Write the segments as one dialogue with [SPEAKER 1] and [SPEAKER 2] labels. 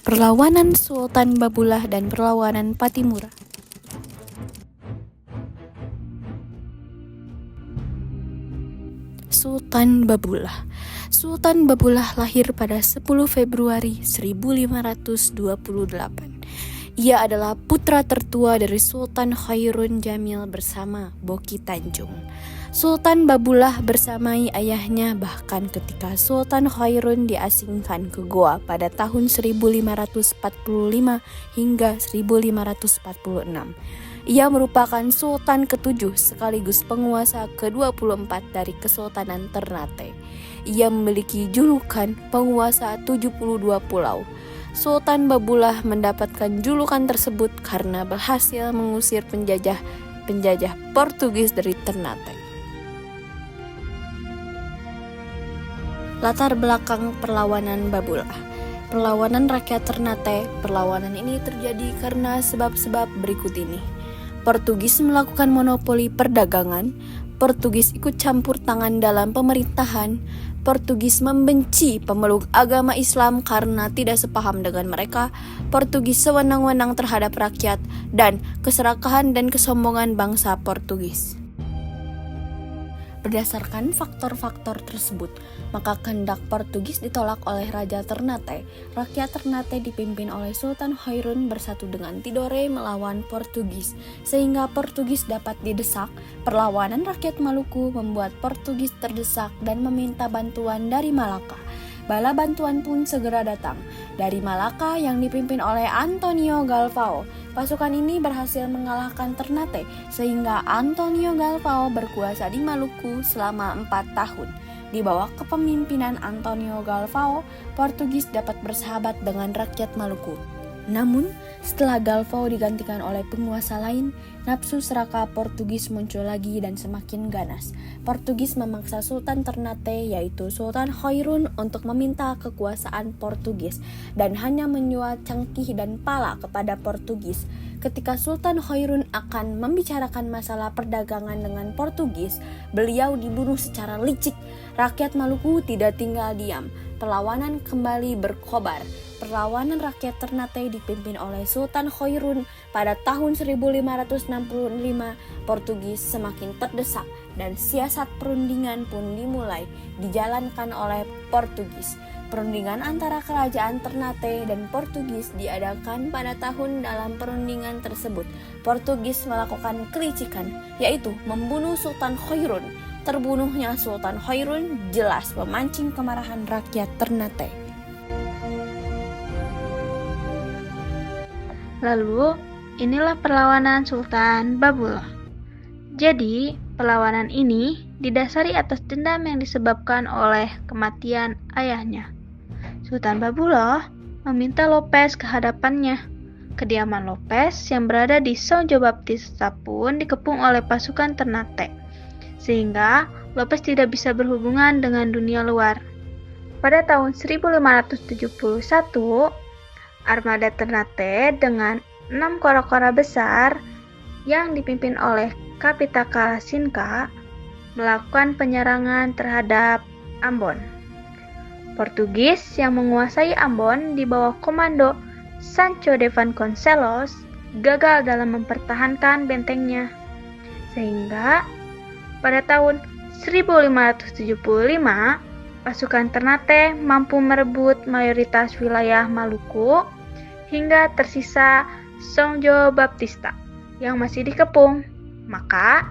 [SPEAKER 1] Perlawanan Sultan Babullah dan perlawanan Pattimura. Sultan Babullah. Sultan Babullah lahir pada 10 Februari 1528. Ia adalah putra tertua dari Sultan Khairun Jamil bersama Boki Tanjung. Sultan Babullah bersamai ayahnya bahkan ketika Sultan Khairun diasingkan ke Goa pada tahun 1545 hingga 1546. Ia merupakan Sultan ke-7 sekaligus penguasa ke-24 dari Kesultanan Ternate. Ia memiliki julukan penguasa 72 pulau. Sultan Babullah mendapatkan julukan tersebut karena berhasil mengusir penjajah Portugis dari Ternate. Latar belakang perlawanan Babullah. Perlawanan rakyat Ternate. Perlawanan ini terjadi karena sebab-sebab berikut ini. Portugis melakukan monopoli perdagangan, Portugis ikut campur tangan dalam pemerintahan, Portugis membenci pemeluk agama Islam karena tidak sepaham dengan mereka, Portugis sewenang-wenang terhadap rakyat, dan keserakahan dan kesombongan bangsa Portugis. Berdasarkan faktor-faktor tersebut, maka kehendak Portugis ditolak oleh Raja Ternate. Rakyat Ternate dipimpin oleh Sultan Khairun bersatu dengan Tidore melawan Portugis, sehingga Portugis dapat didesak. Perlawanan rakyat Maluku membuat Portugis terdesak dan meminta bantuan dari Malaka. Bala bantuan pun segera datang dari Malaka yang dipimpin oleh Antonio Galvao. Pasukan ini berhasil mengalahkan Ternate sehingga Antonio Galvao berkuasa di Maluku selama 4 tahun. Di bawah kepemimpinan Antonio Galvao, Portugis dapat bersahabat dengan rakyat Maluku. Namun, setelah Galvao digantikan oleh penguasa lain, nafsu serakah Portugis muncul lagi dan semakin ganas. Portugis memaksa Sultan Ternate yaitu Sultan Khairun untuk meminta kekuasaan Portugis dan hanya menjual cangkih dan pala kepada Portugis. Ketika Sultan Khairun akan membicarakan masalah perdagangan dengan Portugis, beliau dibunuh secara licik. Rakyat Maluku tidak tinggal diam. Perlawanan kembali berkobar. Perlawanan rakyat Ternate dipimpin oleh Sultan Khairun pada tahun 1565. Portugis semakin terdesak dan siasat perundingan pun dimulai dijalankan oleh Portugis. Perundingan antara kerajaan Ternate dan Portugis diadakan pada tahun. Dalam perundingan tersebut, Portugis melakukan kelicikan, yaitu membunuh Sultan Khairun. Terbunuhnya Sultan Khairun jelas memancing kemarahan rakyat Ternate.
[SPEAKER 2] Lalu, inilah perlawanan Sultan Babullah. Jadi, perlawanan ini didasari atas dendam yang disebabkan oleh kematian ayahnya. Sultan Babullah meminta Lopez ke hadapannya. Kediaman Lopez yang berada di São João Baptista pun dikepung oleh pasukan Ternate, sehingga Lopez tidak bisa berhubungan dengan dunia luar. Pada tahun 1571, armada Ternate dengan 6 kora-kora besar yang dipimpin oleh Kapita Kalasinka melakukan penyerangan terhadap Ambon. Portugis yang menguasai Ambon di bawah komando Sancho de Vasconcelos gagal dalam mempertahankan bentengnya, sehingga pada tahun 1575 pasukan Ternate mampu merebut mayoritas wilayah Maluku hingga tersisa São João Baptista yang masih dikepung. Maka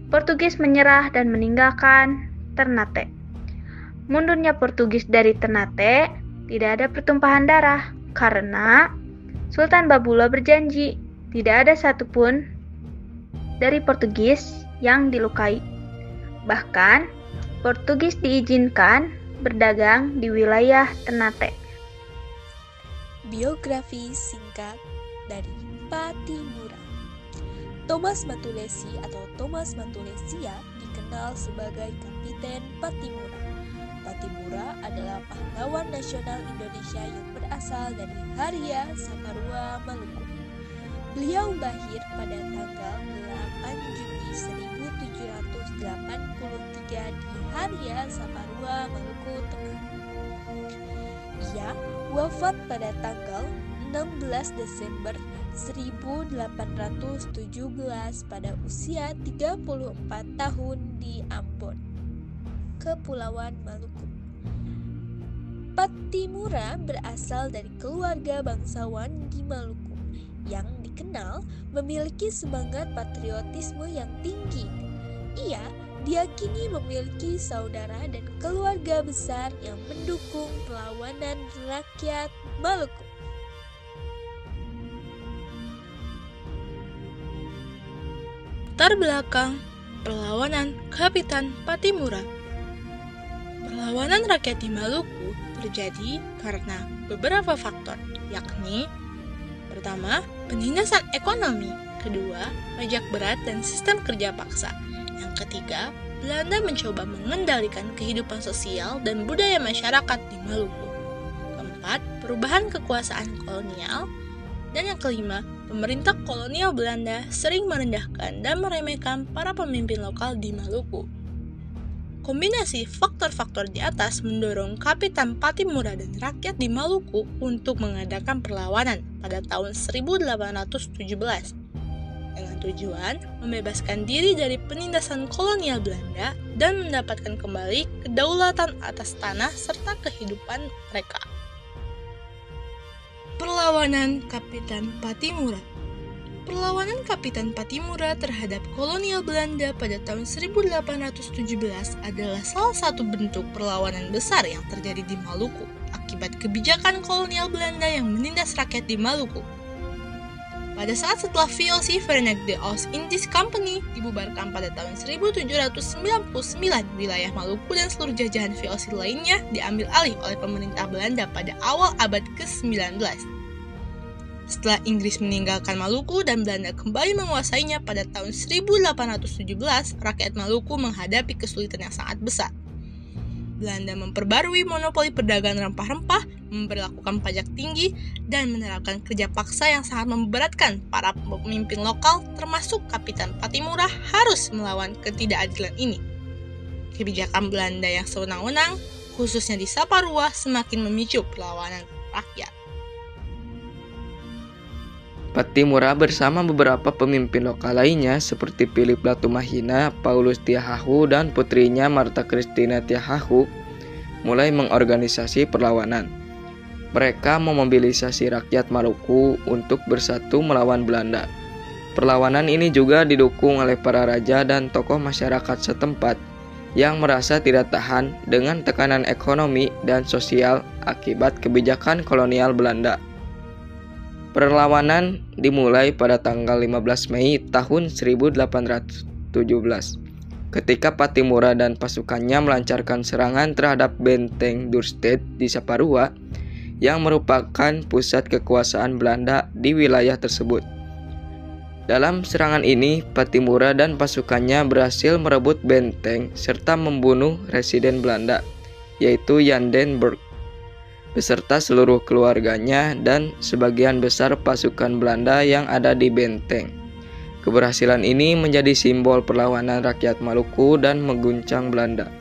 [SPEAKER 2] Portugis menyerah dan meninggalkan Ternate. Mundurnya Portugis dari Ternate tidak ada pertumpahan darah karena Sultan Babullah berjanji tidak ada satupun dari Portugis yang dilukai. Bahkan Portugis diizinkan berdagang di wilayah Ternate.
[SPEAKER 3] Biografi singkat dari Pattimura. Thomas Matulesi atau Thomas Matulesia dikenal sebagai Kapiten Pattimura. Pattimura adalah pahlawan nasional Indonesia yang berasal dari Haria, Saparua, Maluku. Beliau lahir pada tanggal 8 Juni 1783 di Haria, Saparua, Maluku Tengah. Ia wafat pada tanggal 16 Desember 1817 pada usia 34 tahun di Ambon, Kepulauan Maluku. Pattimura berasal dari keluarga bangsawan di Maluku yang dikenal memiliki semangat patriotisme yang tinggi. Ia diyakini memiliki saudara dan keluarga besar yang mendukung perlawanan rakyat Maluku.
[SPEAKER 4] Latar belakang perlawanan Kapitan Pattimura. Perlawanan rakyat di Maluku terjadi karena beberapa faktor, yakni pertama, penindasan ekonomi, kedua, pajak berat dan sistem kerja paksa, yang ketiga, Belanda mencoba mengendalikan kehidupan sosial dan budaya masyarakat di Maluku, keempat, perubahan kekuasaan kolonial, dan yang kelima, pemerintah kolonial Belanda sering merendahkan dan meremehkan para pemimpin lokal di Maluku. Kombinasi faktor-faktor di atas mendorong Kapitan Pattimura dan rakyat di Maluku untuk mengadakan perlawanan pada tahun 1817 dengan tujuan membebaskan diri dari penindasan kolonial Belanda dan mendapatkan kembali kedaulatan atas tanah serta kehidupan mereka. Perlawanan Kapitan Pattimura. Perlawanan Kapitan Pattimura terhadap kolonial Belanda pada tahun 1817 adalah salah satu bentuk perlawanan besar yang terjadi di Maluku akibat kebijakan kolonial Belanda yang menindas rakyat di Maluku. Pada saat setelah VOC Verenigde de Oost-Indisch Company dibubarkan pada tahun 1799, wilayah Maluku dan seluruh jajahan VOC lainnya diambil alih oleh pemerintah Belanda pada awal abad ke-19. Setelah Inggris meninggalkan Maluku dan Belanda kembali menguasainya pada tahun 1817, rakyat Maluku menghadapi kesulitan yang sangat besar. Belanda memperbarui monopoli perdagangan rempah-rempah, memberlakukan pajak tinggi, dan menerapkan kerja paksa yang sangat memberatkan para pemimpin lokal, termasuk Kapitan Pattimura harus melawan ketidakadilan ini. Kebijakan Belanda yang sewenang-wenang, khususnya di Saparua, semakin memicu perlawanan rakyat.
[SPEAKER 5] Pattimura bersama beberapa pemimpin lokal lainnya seperti Philip Latumahina, Paulus Tiahahu, dan putrinya Martha Christina Tiahahu mulai mengorganisasi perlawanan. Mereka memobilisasi rakyat Maluku untuk bersatu melawan Belanda. Perlawanan ini juga didukung oleh para raja dan tokoh masyarakat setempat yang merasa tidak tahan dengan tekanan ekonomi dan sosial akibat kebijakan kolonial Belanda. Perlawanan dimulai pada tanggal 15 Mei tahun 1817 ketika Pattimura dan pasukannya melancarkan serangan terhadap benteng Dorstad di Saparua yang merupakan pusat kekuasaan Belanda di wilayah tersebut. Dalam serangan ini, Pattimura dan pasukannya berhasil merebut benteng serta membunuh residen Belanda, yaitu Jan den Burg, beserta seluruh keluarganya dan sebagian besar pasukan Belanda yang ada di benteng. Keberhasilan ini menjadi simbol perlawanan rakyat Maluku dan mengguncang Belanda.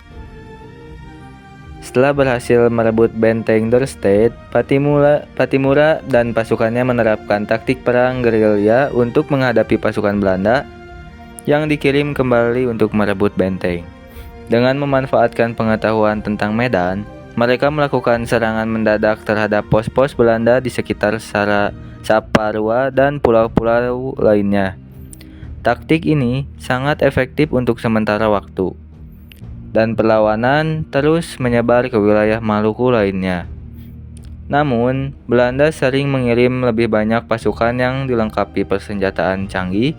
[SPEAKER 6] Setelah berhasil merebut benteng Dorstad, Pattimura dan pasukannya menerapkan taktik perang gerilya untuk menghadapi pasukan Belanda yang dikirim kembali untuk merebut benteng. Dengan memanfaatkan pengetahuan tentang medan, mereka melakukan serangan mendadak terhadap pos-pos Belanda di sekitar Saparua dan pulau-pulau lainnya. Taktik ini sangat efektif untuk sementara waktu, dan perlawanan terus menyebar ke wilayah Maluku lainnya. Namun, Belanda sering mengirim lebih banyak pasukan yang dilengkapi persenjataan canggih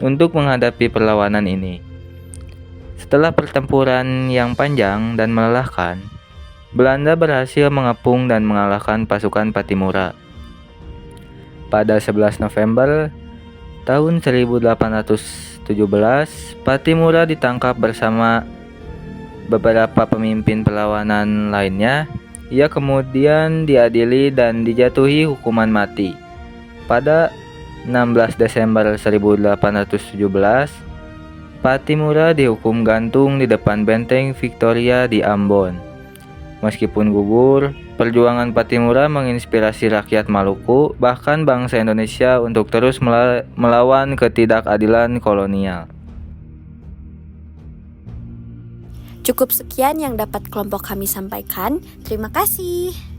[SPEAKER 6] untuk menghadapi perlawanan ini. Setelah pertempuran yang panjang dan melelahkan, Belanda berhasil mengepung dan mengalahkan pasukan Pattimura. Pada 11 November tahun 1817, Pattimura ditangkap bersama beberapa pemimpin perlawanan lainnya. Ia kemudian diadili dan dijatuhi hukuman mati. Pada 16 Desember 1817, Pattimura dihukum gantung di depan benteng Victoria di Ambon. Meskipun gugur, perjuangan Pattimura menginspirasi rakyat Maluku, bahkan bangsa Indonesia untuk terus melawan ketidakadilan kolonial.
[SPEAKER 1] Cukup sekian yang dapat kelompok kami sampaikan. Terima kasih.